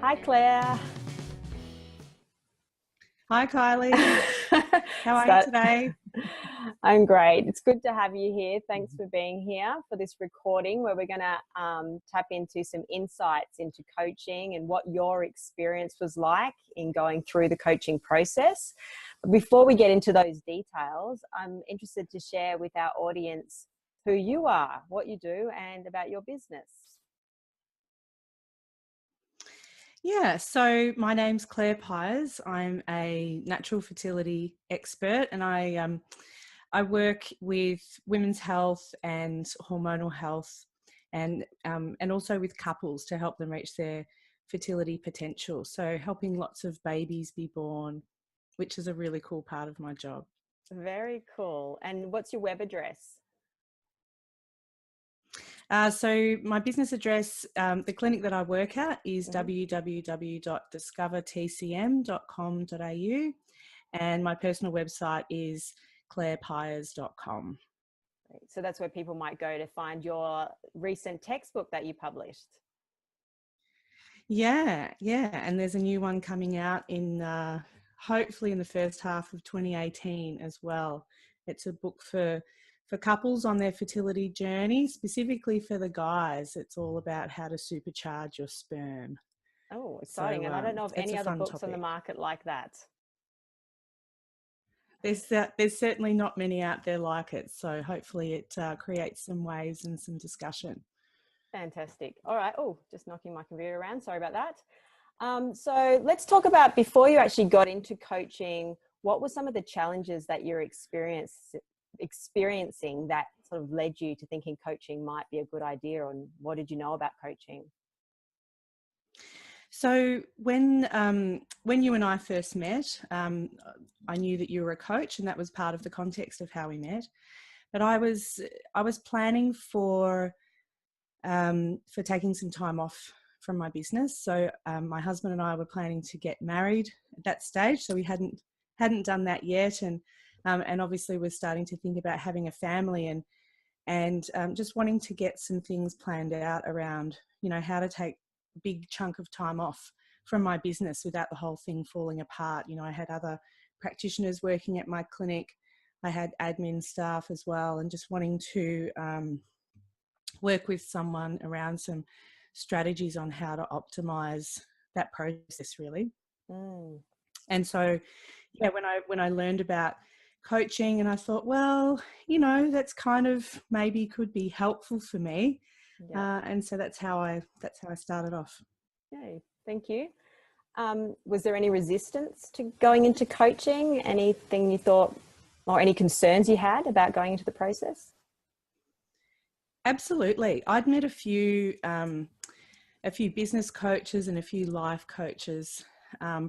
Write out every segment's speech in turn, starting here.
Hi, Claire. Hi, Kylie. How are you So, today? I'm great. It's good to have you here. Thanks for being here for this recording where we're going to tap into some insights into coaching and what your experience was like in going through the coaching process. But before we get into those details, I'm interested to share with our audience who you are, what you do, and about your business. Yeah, so my name's Clare Pyers. I'm a natural fertility expert, and I work with women's health and hormonal health, and also with couples to help them reach their fertility potential. So helping lots of babies be born, which is a really cool part of my job. Very cool. And what's your web address? So my business address, the clinic that I work at is www.discovertcm.com.au, and my personal website is clarepyers.com. So that's where people might go to find your recent textbook that you published. Yeah. And there's a new one coming out in hopefully in the first half of 2018 as well. It's a book for couples on their fertility journey, specifically for the guys. It's all about how to supercharge your sperm. Oh, exciting. And I don't know of It's any a other fun books on the topic. market like that. There's certainly not many out there like it. So hopefully it creates some waves and some discussion. Fantastic. All right. Oh, just knocking my computer around. Sorry about that. So let's talk about, before you actually got into coaching, what were some of the challenges that you're experiencing that sort of led you to thinking coaching might be a good idea, and what did you know about coaching? So when you and I first met, I knew that you were a coach, and that was part of the context of how we met. But I was planning for taking some time off from my business. So my husband and I were planning to get married at that stage. So we hadn't done that yet, and obviously we're starting to think about having a family, and just wanting to get some things planned out around, how to take a big chunk of time off from my business without the whole thing falling apart. I had other practitioners working at my clinic. I had admin staff as well, and just wanting to work with someone around some strategies on how to optimize that process, really. And so, yeah, when I learned about coaching, and I thought, well, that's kind of maybe could be helpful for me. Yeah. And so that's how I started off. Yay. Thank you. Was there any resistance to going into coaching? Anything you thought, or any concerns you had about going into the process? Absolutely. I'd met a few business coaches and a few life coaches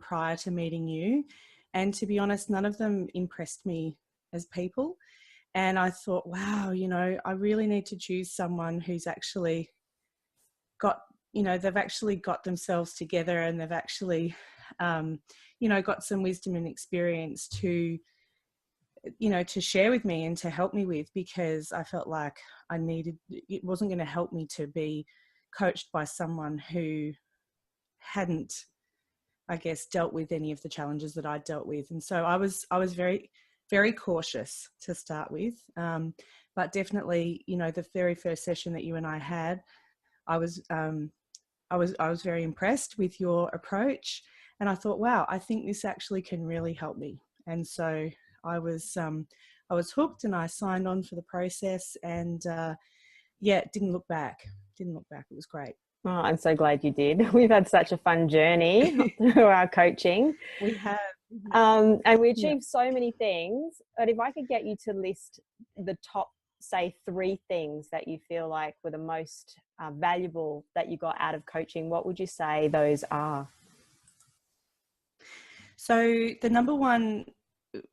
prior to meeting you. And to be honest, none of them impressed me as people. And I thought, wow, I really need to choose someone who's actually got, they've actually got themselves together, and they've actually, got some wisdom and experience to share with me and to help me with, because I felt like it wasn't going to help me to be coached by someone who hadn't, I guess, dealt with any of the challenges that I dealt with. And so I was very, very cautious to start with. But definitely, the very first session that you and I had, I was very impressed with your approach, and I thought, wow, I think this actually can really help me. And so I was hooked, and I signed on for the process, and didn't look back. It was great. Oh, I'm so glad you did. We've had such a fun journey through our coaching. We have. And we achieved so many things. But if I could get you to list the top, say, 3 things that you feel like were the most valuable that you got out of coaching, what would you say those are? So the number one,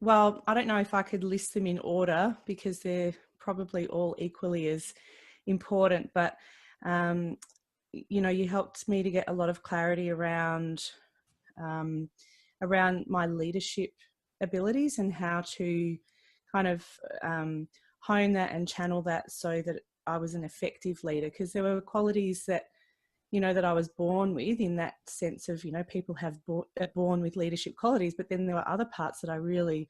well, I don't know if I could list them in order because they're probably all equally as important, but you helped me to get a lot of clarity around my leadership abilities and how to kind of hone that and channel that so that I was an effective leader, because there were qualities that you know, that I was born with, in that sense of, you know, people have born with leadership qualities, but then there were other parts that I really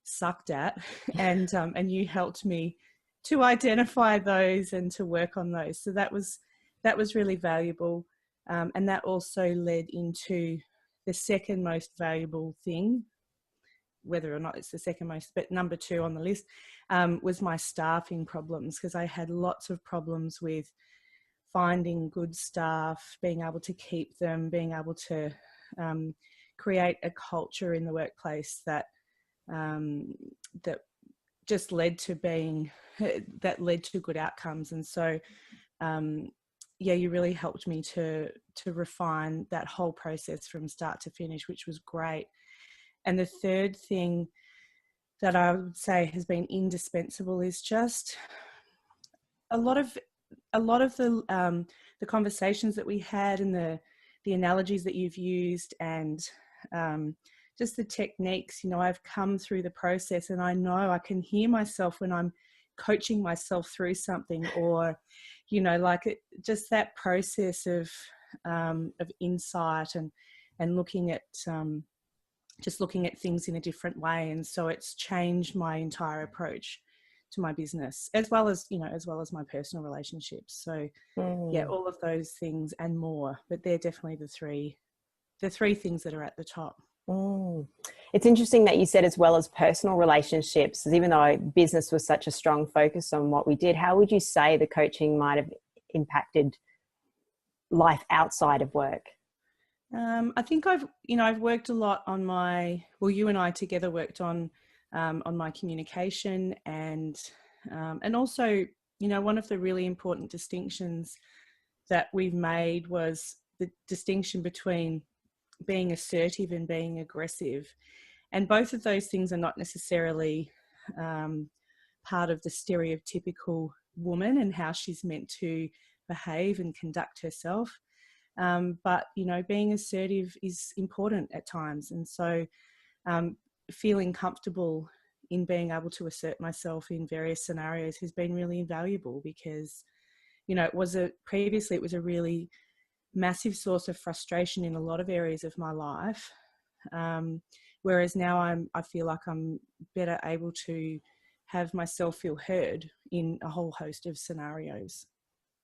sucked at, and you helped me to identify those and to work on those. So that was really valuable, and that also led into the second most valuable thing, whether or not it's the second most, but number 2 on the list, was my staffing problems, because I had lots of problems with finding good staff, being able to keep them, being able to create a culture in the workplace that that just led to good outcomes. And so yeah, you really helped me to refine that whole process from start to finish, which was great. And the third thing that I would say has been indispensable is just a lot of the conversations that we had, and the analogies that you've used, and just the techniques. You know, I've come through the process, and I know I can hear myself when I'm coaching myself through something, or, you know, like just that process of insight and looking at just looking at things in a different way. And so it's changed my entire approach to my business, as well as, you know, as well as my personal relationships. So yeah, all of those things and more, but they're definitely the three things that are at the top. It's interesting that you said as well as personal relationships, even though business was such a strong focus on what we did. How would you say the coaching might have impacted life outside of work? I think I've worked a lot on you and I together worked on my communication, and also, you know, one of the really important distinctions that we've made was the distinction between being assertive and being aggressive. And both of those things are not necessarily part of the stereotypical woman and how she's meant to behave and conduct herself. But, you know, being assertive is important at times. And so feeling comfortable in being able to assert myself in various scenarios has been really invaluable, because, you know, previously it was a really massive source of frustration in a lot of areas of my life. Whereas now I feel like I'm better able to have myself feel heard in a whole host of scenarios.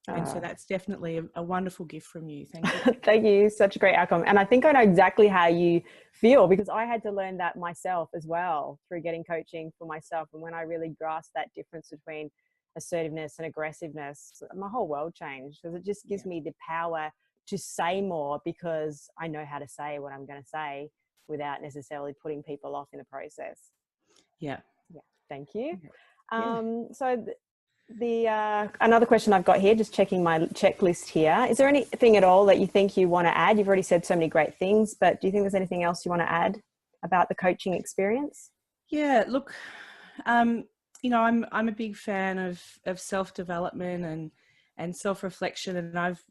And so that's definitely a wonderful gift from you. Thank you. Thank you. Such a great outcome. And I think I know exactly how you feel, because I had to learn that myself as well through getting coaching for myself. And when I really grasped that difference between assertiveness and aggressiveness, my whole world changed, because it just gives me the power to say more, because I know how to say what I'm going to say without necessarily putting people off in the process. Yeah. Thank you. So another question I've got here, just checking my checklist here. Is there anything at all that you think you want to add? You've already said so many great things, but do you think there's anything else you want to add about the coaching experience? Yeah, look, you know, I'm a big fan of self-development and self-reflection, and I've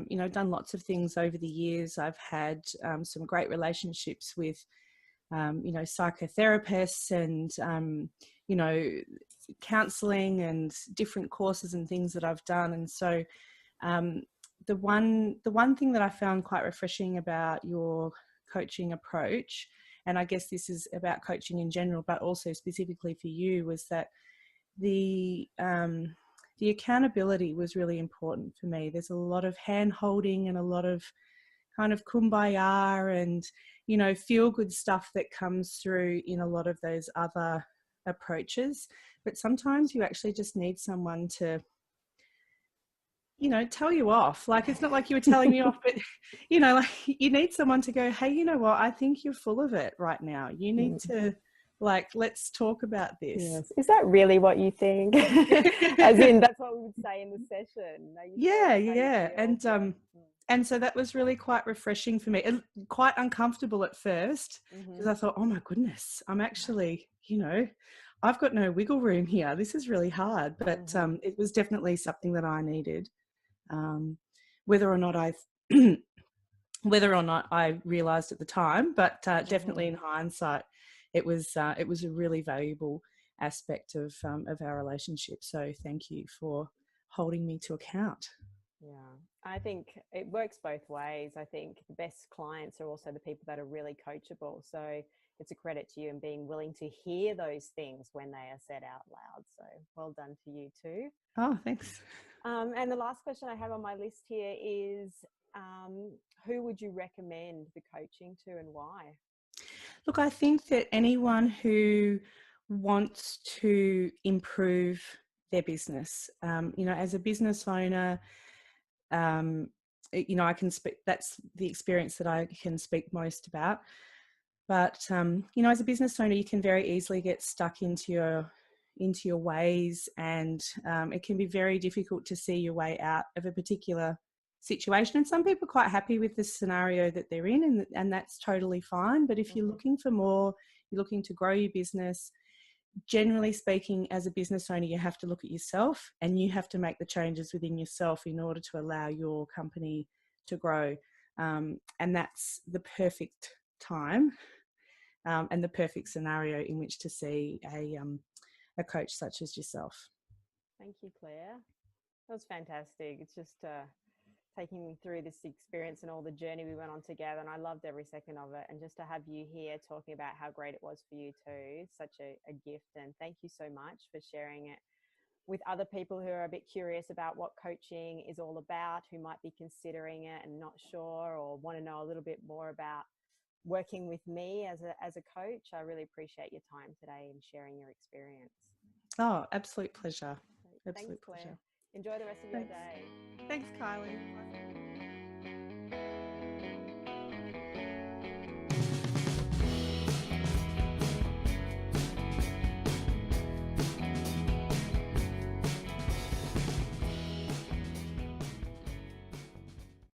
you know, done lots of things over the years. I've had some great relationships with you know, psychotherapists and you know, counseling and different courses and things that I've done. And so the one thing that I found quite refreshing about your coaching approach, and I guess this is about coaching in general, but also specifically for you, was that the accountability was really important for me. There's a lot of hand holding and a lot of kind of kumbaya and, you know, feel good stuff that comes through in a lot of those other approaches. But sometimes you actually just need someone to, you know, tell you off. Like, it's not like you were telling me off, but, you know, like, you need someone to go, hey, you know what, I think you're full of it right now. You need to, like, let's talk about this. Yes. Is that really what you think? As in, that's what we would say in the session. And so that was really quite refreshing for me, and quite uncomfortable at first, because I thought, oh my goodness, I'm actually, you know, I've got no wiggle room here. This is really hard. But it was definitely something that I needed. Whether or not I realized at the time, but definitely in hindsight, it was a really valuable aspect of our relationship. So thank you for holding me to account. Yeah, I think it works both ways. I think the best clients are also the people that are really coachable. So it's a credit to you and being willing to hear those things when they are said out loud. So well done to you too. Oh, thanks. And the last question I have on my list here is who would you recommend the coaching to and why? Look, I think that anyone who wants to improve their business, as a business owner, I can speak, that's the experience that I can speak most about. But, as a business owner, you can very easily get stuck into your ways, and it can be very difficult to see your way out of a particular situation. And some people are quite happy with the scenario that they're in, and that's totally fine. But if you're looking for more, you're looking to grow your business, generally speaking, as a business owner, you have to look at yourself and you have to make the changes within yourself in order to allow your company to grow. And that's the perfect time and the perfect scenario in which to see a coach such as yourself. Thank you, Claire. That was fantastic. It's just taking me through this experience and all the journey we went on together, and I loved every second of it. And just to have you here talking about how great it was for you too, such a gift. And thank you so much for sharing it with other people who are a bit curious about what coaching is all about, who might be considering it and not sure, or want to know a little bit more about working with me as a coach. I really appreciate your time today and sharing your experience. Oh, absolute pleasure. Thanks, Absolute Claire. pleasure. Enjoy the rest of your day. Thanks, Kylie.